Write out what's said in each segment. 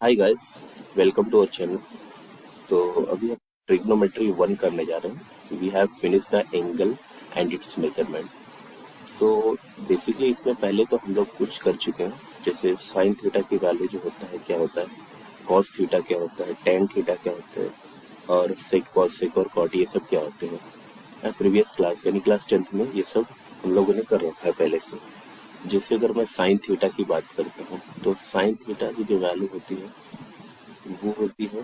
Hi guys, welcome to our channel. तो अभी हम ट्रिग्नोमेट्री 1 करने जा रहे हैं। We have finish the angle and its measurement. So basically इसमें पहले तो हम लोग कुछ कर चुके हैं, जैसे साइन थीटा की वैल्यू जो होता है क्या होता है, कॉस थीटा क्या होता है, टेन थीटा क्या होता है, और सेक कॉस सेक और कॉट ये सब क्या होते हैं। प्रीवियस क्लास यानी क्लास 10th में ये सब हम लोगों ने कर रखा है पहले से। जैसे अगर मैं साइन थीटा की बात करता हूँ तो साइन थीटा की जो वैल्यू होती है वो होती है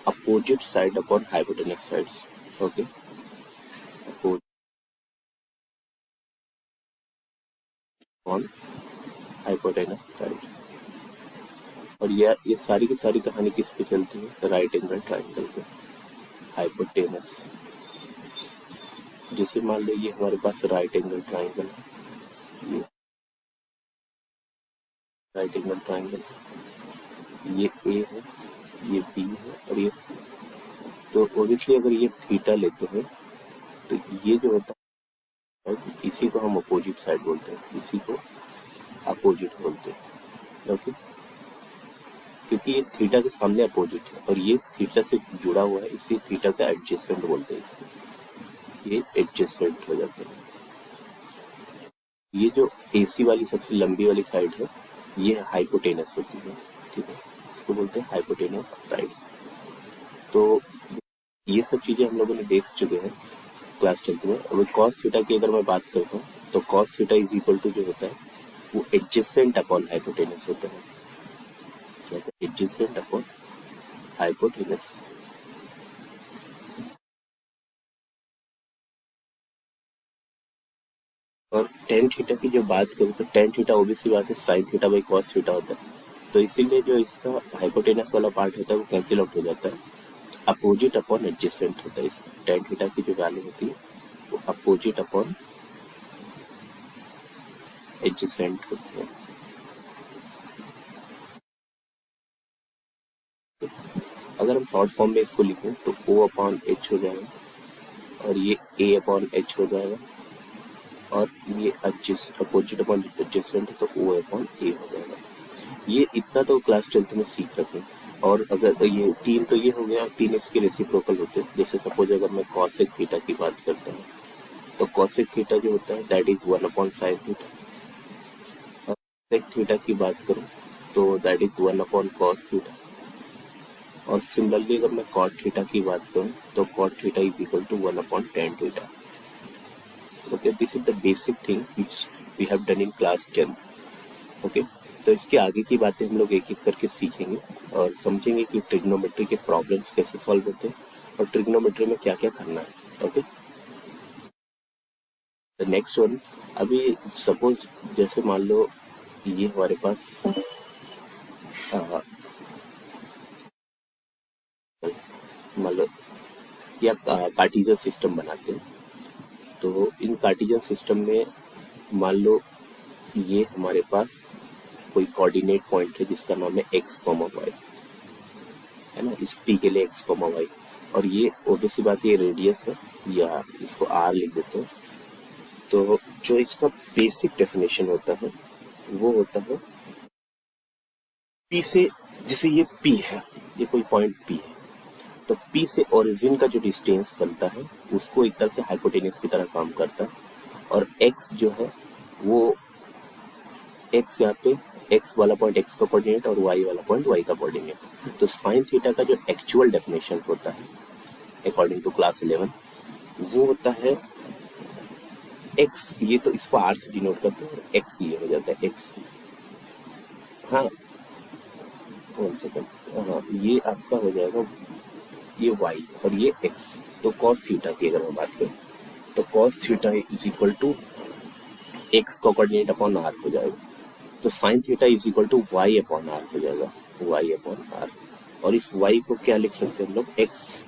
opposite side upon hypotenuse sides. Okay, opposite upon hypotenuse side. और ये सारी की सारी कहानी किस पे चलती है, राइट एंगल ट्राइंगल पे, हाइपोटेनस। जैसे मान लो ये हमारे पास राइट एंगल ट्राइंगल है, ये राइट एंगल ट्राइंगल है, ये ए है, ये बी है और ये सी। तो ओबियसली अगर ये थीटा लेते हैं तो ये जो होता है इसी को हम अपोजिट साइड बोलते हैं, इसी को अपोजिट बोलते हैं। ओके, क्योंकि ये थीटा के सामने अपोजिट है और ये थीटा से जुड़ा हुआ है, इसी थीटा का एडजेसेंट बोलते हैं इसको। ये एडजेसेंट हो जाता है। ये जो एसी वाली सबसे लंबी वाली साइड है ये हाइपोटेनस होती है, ठीक है, इसको बोलते हैं हाइपोटेनस साइड। तो ये सब चीजें हम लोगों ने देख चुके हैं क्लास 10th में। अब कॉस थीटा की अगर मैं बात करता हूँ तो cos theta is equal to जो होता है वो एडजेसेंट अपॉन हाइपोटेनस होता है। क्या होता है? Adjacent upon hypotenuse. और टेन थीटा की जो बात करूँ तो टेन थीटा ओबीसी बात है sine theta by cos theta होता है। तो इसीलिए जो इसका हाइपोटेनस वाला पार्ट होता है वो कैंसिल आउट हो जाता है, अपोजिट अपॉन एडजेसेंट होता है। इसका टेन थीटा की जो वैल्यू होती है वो अपोजिट अपॉन एडजेसेंट होती है। अगर हम शॉर्ट फॉर्म में इसको लिखें तो ओ अपॉन एच हो जाएगा और ये ए अपॉन एच हो जाएगा और ये अपोजिट अपॉन एडजेसेंट है तो ओ अपॉन ए हो जाएगा। ये इतना तो क्लास 10th में सीख रखे हैं। और अगर ये तीन तो ये हो गया, तीन इसके रेसिप्रोकल होते हैं। जैसे सपोज अगर मैं कॉसेक थीटा की बात करता हूँ तो कॉसेक थीटा जो होता है that is one upon sine theta. और सेक थीटा की बात करूँ तो that is one upon cos theta. और सिमिलरली अगर मैं कॉट थीटा की बात करूँ तो cot theta is equal to one upon tan theta. Okay, this is the basic thing which we have done in class 10th। Okay, तो इसके आगे की बातें हम लोग एक एक करके सीखेंगे और समझेंगे कि ट्रिग्नोमेट्री के प्रॉब्लम्स कैसे सॉल्व होते हैं और ट्रिग्नोमेट्री में क्या क्या करना है। Okay, the next one. अभी सपोज जैसे मान लो ये हमारे पास मान लो या कार्टीजन सिस्टम बनाते हैं। तो इन कार्टीजन सिस्टम में मान लो ये हमारे पास कोई कोऑर्डिनेट पॉइंट है जिसका नाम है एक्स कॉमा वाई, है ना, इस पी के लिए एक्स कॉमा वाई। और ये ओबीसी बात ये रेडियस है या इसको आर लिख देते हैं। तो जो इसका बेसिक डेफिनेशन होता है वो होता है पी से, जैसे ये पी है, ये कोई पॉइंट पी है, तो पी से ओरिजिन का जो डिस्टेंस बनता है उसको एक तरह से हाइपोटेनस की तरह काम करता है। और एक्स जो है वो एक्स यहाँ पे एक्स वाला पॉइंट एक्स का कोऑर्डिनेट और वाई वाला पॉइंट वाई का कोऑर्डिनेट। तो साइन थीटा का जो एक्चुअल डेफिनेशन होता है अकॉर्डिंग टू क्लास 11 वो होता है एक्स, ये तो इसको आर से डिनोट करते हैं और एक्स ये हो जाता है एक्स। हाँ, वन सेकंड, हाँ ये आपका हो जाएगा ये वाई और ये एक्स। तो कॉस थीटा की अगर मैं बात करूँ तो cos theta is equal to X का कोऑर्डिनेट अपॉन आर हो जाएगा। तो sine theta is equal to Y upon R हो जाएगा, वाई अपॉन आर। और इस वाई को क्या लिख सकते हैं हम लोग, X,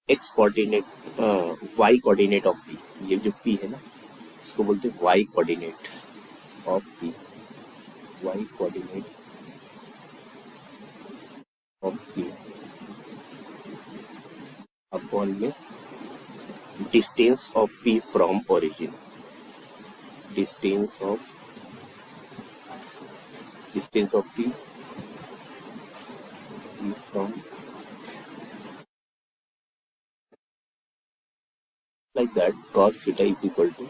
X coordinate, Y coordinate of P. ये जो पी है ना इसको बोलते हैं Y coordinate of P, Y coordinate of P upon में distance of P from origin, distance of distance of P from like that cos theta is equal to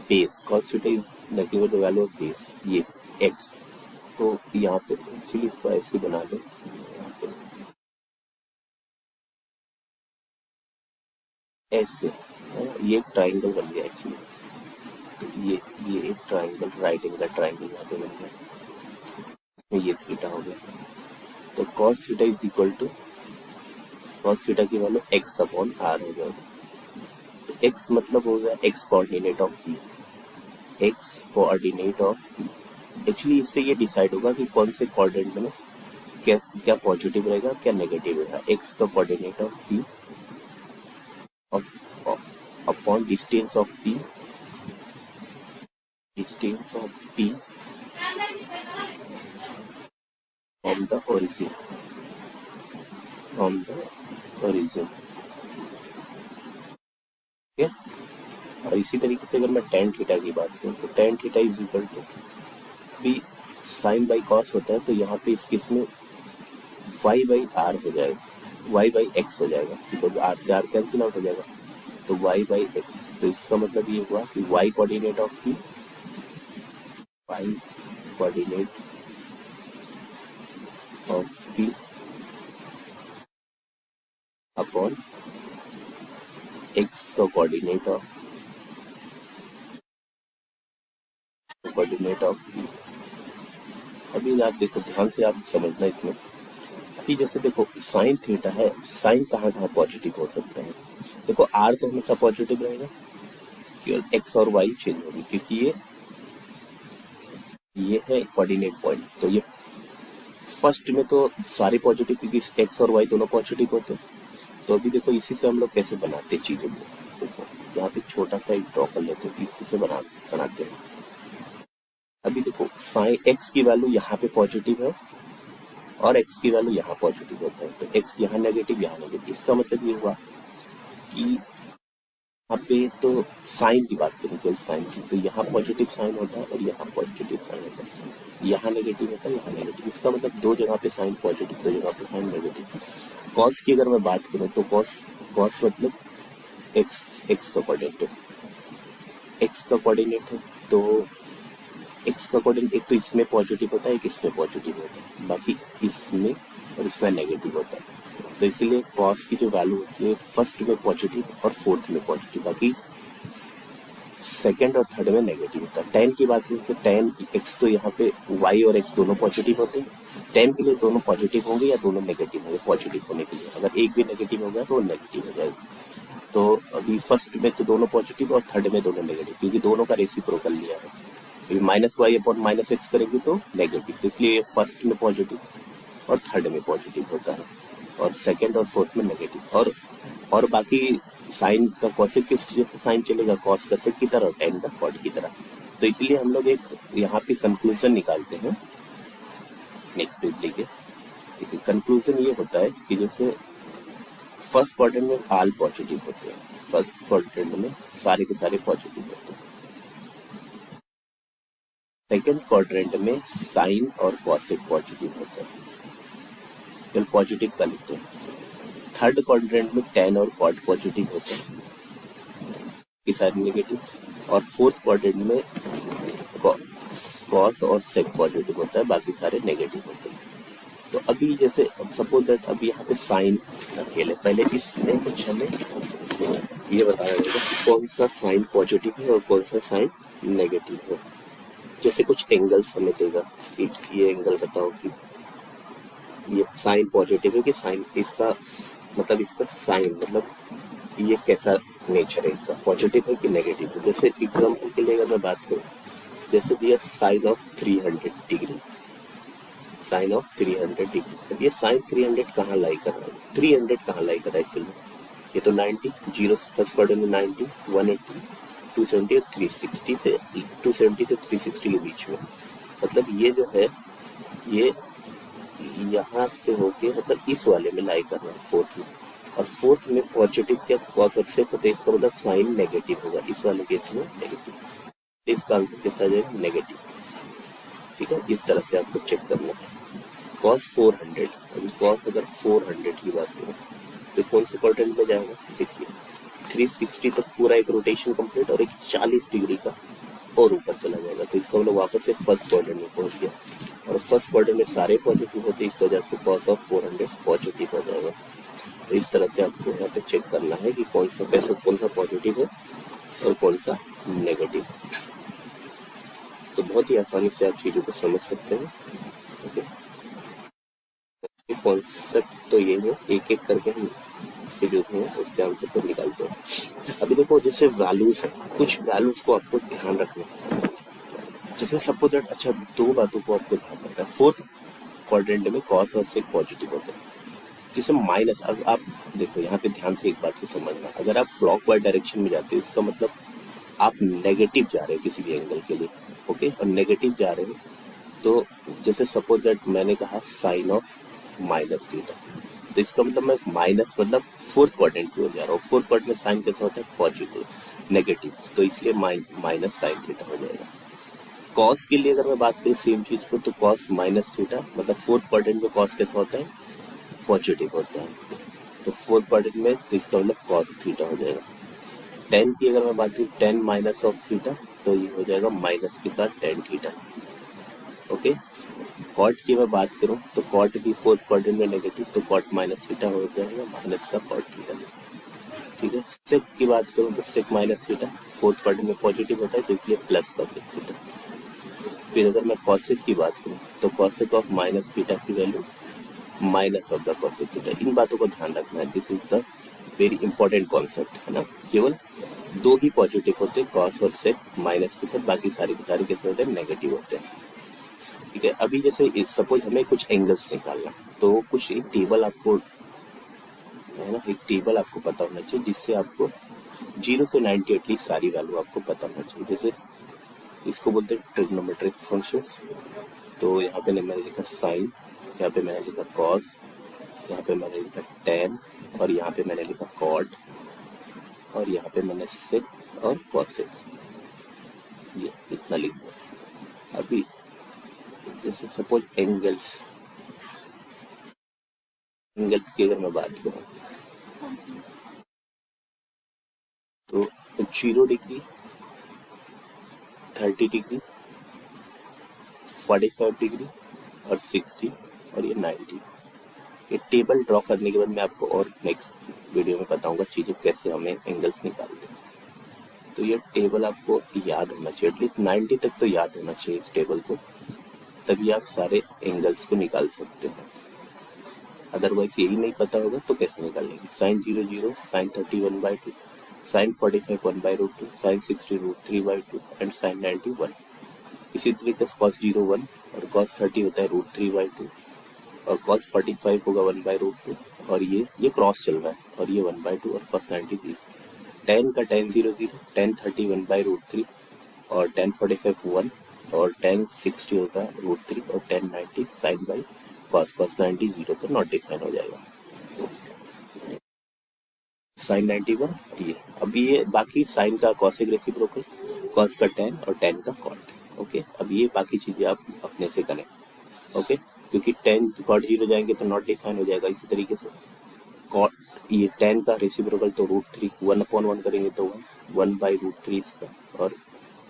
base cos theta is nothing but the value of base ये x तो यहाँ पे actually इसको ऐसे बना दो ऐसे ये एक ट्राइंगल बन गया एक्चुअली तो ये एक ट्राइंगल राइट एंगल ट्राइंगल यहाँ पे बन गया इसमें ये थीटा हो गया तो cos theta is equal to cos theta की वैल्यू x अपॉन r हो जाएगा तो x मतलब हो गया x coordinate of p x coordinate of p actually इससे ये डिसाइड होगा कि कौन से कोऑर्डिनेट में क्या क्या पॉजिटिव रहेगा क्या नेगेटिव रहेगा x का coordinate of p upon distance of p from the origin ठीक है और इसी तरीके से अगर मैं tan थीटा की बात करूँ तो tan theta is equal to भी साइन बाई कॉस होता है तो यहाँ पे इस केस में y बाई आर हो जाएगा y बाई एक्स हो जाएगा तो r से r कैंसिल आउट हो जाएगा तो y बाई एक्स तो इसका मतलब ये हुआ कि y coordinate of p y coordinate of p upon x का कोऑर्डिनेट ऑफ p अभी आप देखो ध्यान से आप समझना इसमें कि जैसे देखो साइन थीटा है साइन कहाँ कहाँ पॉजिटिव हो सकता है देखो r तो हमेशा पॉजिटिव रहेगा केवल x और y चेंज होगी क्योंकि ये है कोऑर्डिनेट पॉइंट तो ये फर्स्ट में तो सारे पॉजिटिव क्योंकि x और y दोनों पॉजिटिव होते हैं तो अभी देखो इसी से हम लोग कैसे बनाते हैं चीज़ों को देखो यहाँ पे छोटा सा एक ड्रॉ कर लेते हैं इसी से बनाते हैं अभी देखो साइन x की वैल्यू यहाँ पे पॉजिटिव है और x की वैल्यू यहाँ पॉजिटिव होता है तो x यहाँ नेगेटिव यहाँ नेगेटिव इसका मतलब ये हुआ कि यहाँ पे तो साइन की बात करें केवल साइन की तो यहाँ पॉजिटिव साइन होता है और यहाँ पॉजिटिव साइन होता है यहाँ नेगेटिव होता है यहाँ नेगेटिव इसका मतलब दो जगह पे साइन पॉजिटिव दो जगह पे साइन नेगेटिव कॉस की अगर मैं बात करूँ तो कॉस मतलब एक्स का कोऑर्डिनेट है तो एक्स का कोऑर्डिनेट एक तो इसमें पॉजिटिव होता है एक इसमें पॉजिटिव होता है बाकी इसमें और इसमें नेगेटिव होता है तो इसीलिए कॉस की जो वैल्यू होती है फर्स्ट में पॉजिटिव और फोर्थ में पॉजिटिव बाकी सेकंड और थर्ड में नेगेटिव होता है टेन की बात करें तो टेन एक्स तो यहाँ पे वाई और एक्स दोनों पॉजिटिव होते हैं टेन के लिए दोनों पॉजिटिव होंगे या दोनों नेगेटिव होंगे पॉजिटिव होने के लिए अगर एक भी नेगेटिव हो गया तो वो नेगेटिव हो जाएगा तो अभी फर्स्ट में तो दोनों पॉजिटिव और थर्ड में दोनों नेगेटिव क्योंकि दोनों का रेसिप्रोकल लिया है अभी minus Y upon minus X करेंगे तो नेगेटिव तो इसलिए ये फर्स्ट में पॉजिटिव और थर्ड में पॉजिटिव होता है और सेकंड और फोर्थ में नेगेटिव और बाकी साइन का कॉसेक किस जैसे साइन चलेगा कॉस का सेक की तरह और टेन का कॉट की तरह तो इसलिए हम लोग एक यहाँ पे कंक्लूजन निकालते हैं नेक्स्ट पेज लेके देखिए कंक्लूजन ये होता है कि जैसे फर्स्ट क्वाड्रेंट में ऑल पॉजिटिव होते हैं फर्स्ट क्वाड्रेंट में सारे के सारे पॉजिटिव होते हैं सेकंड क्वाड्रेंट में साइन और कॉसेक पॉजिटिव होते हैं केवल पॉजिटिव का लिखते हैं थर्ड क्वाड्रेंट में टेन और कॉट पॉजिटिव होते हैं ये सारे नेगेटिव और फोर्थ क्वाड्रेंट में कॉस और सेक पॉजिटिव होता है बाकी सारे नेगेटिव होते हैं तो अभी जैसे सपोज दैट अभी यहाँ पे साइन का खेल है पहले इसमें कुछ हमें ये बताया जाएगा कि कौन सा साइन पॉजिटिव है और कौन सा साइन नेगेटिव है जैसे कुछ एंगल्स हमें देगा कि ये एंगल बताओ कि ये साइन पॉजिटिव है कि साइन इसका मतलब इसका साइन मतलब ये कैसा नेचर है इसका पॉजिटिव है कि नेगेटिव है जैसे एग्जांपल के लिए अगर मैं बात करूँ जैसे दिया sine of 300 degree sine of 300 degree अब ये साइन 300 कहाँ लाई कर रहा है 300 कहाँ लाई कर रहा है एक्चुअली ये तो 90 जीरो फर्स्ट क्वाड्रेंट में 90 180 270 और 360 से 270 से 360 के बीच में मतलब ये जो है ये यहाँ से होके मतलब इस वाले में लाई कर रहा है फोर्थ में और फोर्थ में पॉजिटिव क्या कॉस और सेक होता है इसका मतलब साइन नेगेटिव होगा इस वाले केस में नेगेटिव इसका आंसर कैसा आ जाएगा नेगेटिव ठीक है, इस तरह से आपको चेक करना है। कॉस 400, अभी कॉस अगर 400 की बात करें तो कौन से क्वाड्रेंट में जाएगा, देखिए 360 तक पूरा एक रोटेशन कंप्लीट और एक 40 डिग्री का और ऊपर चला जाएगा, तो इसका मतलब वापस से फर्स्ट क्वाड्रेंट में पहुंच गया, और फर्स्ट क्वाड्रेंट में सारे पॉजिटिव होते हैं, इस वजह से कॉस ऑफ 400 पॉजिटिव हो जाएगा। तो इस तरह से आपको यहाँ पे चेक करना है कि कौन सा पॉजिटिव है और कौन सा नेगेटिव। तो बहुत ही आसानी से आप चीज़ों को समझ सकते हैं। ओके, कॉन्सेप्ट तो ये है, एक एक करके हम इसके जो है उसके आंसर को निकालते हैं। अभी देखो जैसे वैल्यूज है, कुछ वैल्यूज को आपको ध्यान रखना है। जैसे सपोज दैट, अच्छा दो बातों को आपको ध्यान रखना है। फोर्थ क्वाड्रेंट में कॉस और सेक पॉजिटिव होते हैं, जैसे माइनस। अब आप देखो यहाँ पे ध्यान से एक बात को समझना, अगर आप क्लॉकवाइज डायरेक्शन में जाते हो इसका मतलब आप नेगेटिव जा रहे हो किसी भी एंगल के लिए। ओके, और नेगेटिव जा रहे हो तो जैसे सपोज दैट मैंने कहा साइन ऑफ माइनस थीटा, तो इसका मतलब मैं माइनस मतलब फोर्थ क्वाड्रेंट की ओर जा रहा हूँ। फोर्थ क्वाड्रेंट में साइन कैसा होता है, पॉजिटिव नेगेटिव, तो इसलिए माइनस साइन थीटा हो जाएगा। कॉस के लिए अगर मैं बात करूँ सेम चीज को, तो कॉस माइनस थीटा मतलब फोर्थ क्वाड्रेंट में कॉस कैसा होता है, पॉजिटिव होता है, तो फोर्थ क्वाड्रेंट में तो इसका मतलब कॉस थीटा हो जाएगा। टेन की अगर मैं बात करूँ, टेन माइनस ऑफ थीटा, तो ये हो जाएगा माइनस के साथ टेन थीटा। ओके, कॉट की मैं बात करूं तो कॉट भी फोर्थ क्वाड्रेंट में नेगेटिव, तो कॉट माइनस थीटा हो जाएगा, माइनस का कॉट थीटा। ठीक है, सेक की बात करूं तो sec minus theta fourth quadrant में पॉजिटिव होता है, तो इसलिए प्लस का सेक थीटा। फिर अगर मैं कॉसेक की बात करूं तो कॉसेक ऑफ माइनस थीटा की value minus of the cosec theta. इन बातों को ध्यान रखना है, this is the very important concept है ना। केवल दो ही पॉजिटिव होते हैं, कॉस और सेक माइनस के साथ, बाकी सारे के सारे कैसे होते हैं, नेगेटिव होते हैं। ठीक है, अभी जैसे सपोज हमें कुछ एंगल्स निकालना, तो कुछ एक टेबल आपको है ना, एक टेबल आपको पता होना चाहिए जिससे आपको 0 से 90 एटलीस्ट सारी वैल्यू आपको पता होना चाहिए। जैसे इसको बोलते हैं ट्रिग्नोमेट्रिक फंक्शंस। तो यहाँ पे मैंने लिखा साइन, यहाँ पे मैंने लिखा कॉस, यहाँ पे मैंने लिखा टेन, और यहाँ पे मैंने लिखा कॉट, और यहाँ पे मैंने सेक और कॉसेक, ये इतना लिख दिया। अभी जैसे सपोज एंगल्स की अगर मैं बात करूँ तो 0 डिग्री, 30 डिग्री, 45 डिग्री और 60 और ये 90। ये टेबल ड्रॉ करने के बाद मैं आपको और नेक्स्ट वीडियो में बताऊंगा चीज़ें कैसे हमें एंगल्स निकालते हैं। तो ये टेबल आपको याद होना चाहिए, एटलीस्ट 90 तक तो याद होना चाहिए इस टेबल को, तभी आप सारे एंगल्स को निकाल सकते हैं। अदरवाइज यही नहीं पता होगा तो कैसे निकालेंगे। Sine 0 0, sine 30 1/2, sine 45 1/√2, sine 60 √3 by 2 and sine 90 1। इसी तरीके से cos 0 1 और cos 30 होता है √3 by 2 और cos 45 होगा 1/√2, और ये क्रॉस चल रहा है और ये 1/2 और cos 90 0। tan का tan 0 0, tan 30 1/√3 और tan 45 1 और tan 60 होगा √3 और tan 90 साइन बाई cos 90 0, तो नॉट डिफाइन हो जाएगा साइन 91। ये अभी ये बाकी साइन का कॉसेक रेसिप्रोकल, कॉस का tan और tan का कॉट। ओके, अब ये बाकी चीजें आप अपने से करें। ओके, क्योंकि tan कॉट 0 जाएंगे तो नॉट डिफाइन हो जाएगा। इसी तरीके से कॉट ये tan का रेसिप्रोकल तो √3 1/1 करेंगे तो 1/√3 इसका, और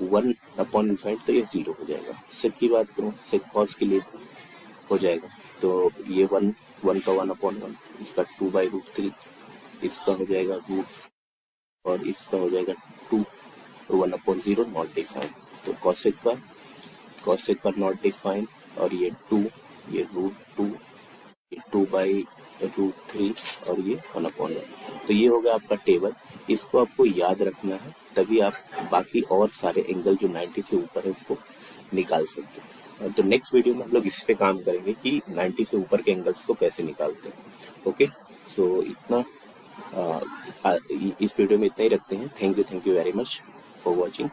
1/∞ तो ये 0 हो जाएगा। सेक की बात करूँ, सेक कॉस के लिए हो जाएगा, तो ये 1 का 1/1, इसका 2/√3, इसका हो जाएगा रूट, और इसका हो जाएगा 2, तो 1/0 नॉट डिफाइन। तो कॉसेक का नॉट डिफाइन, और ये 2, ये √2, ये 2/√3 और ये 1/1। तो ये होगा आपका टेबल। इसको आपको याद रखना है, तभी आप बाकी और सारे एंगल जो 90 से ऊपर है उसको निकाल सकते हैं। तो नेक्स्ट वीडियो में हम लोग इस पे काम करेंगे कि 90 से ऊपर के एंगल्स को कैसे निकालते हैं। ओके, सो इतना इस वीडियो में इतना ही रखते हैं। Thank you very much for watching.